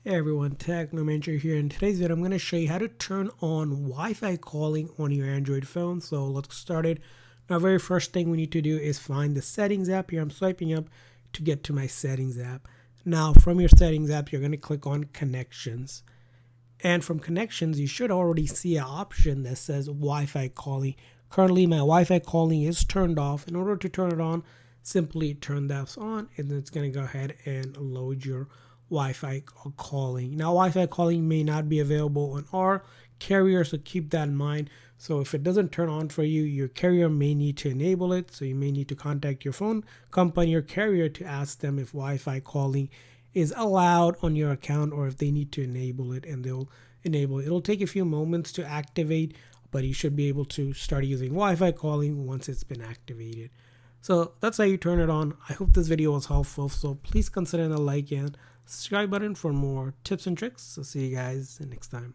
Hey everyone, Technomentary here. In today's video, I'm going to show you how to turn on Wi-Fi calling on your Android phone. So let's get started. Now, very first thing we need to do is find the settings app. Here I'm swiping up to get to my settings app. Now, from your settings app, you're going to click on connections. And from connections, you should already see an option that says Wi-Fi calling. Currently, my Wi-Fi calling is turned off. In order to turn it on, simply turn that on, and then it's going to go ahead and load your Wi-Fi calling. Now, Wi-Fi calling may not be available on our carrier, so keep that in mind. So if it doesn't turn on for you, your carrier may need to enable it. So you may need to contact your phone company or carrier to ask them if Wi-Fi calling is allowed on your account or if they need to enable it, and they'll enable it. It'll take a few moments to activate, but you should be able to start using Wi-Fi calling once it's been activated. So that's how you turn it on. I hope this video was helpful, so please consider the like and subscribe button for more tips and tricks. So see you guys next time.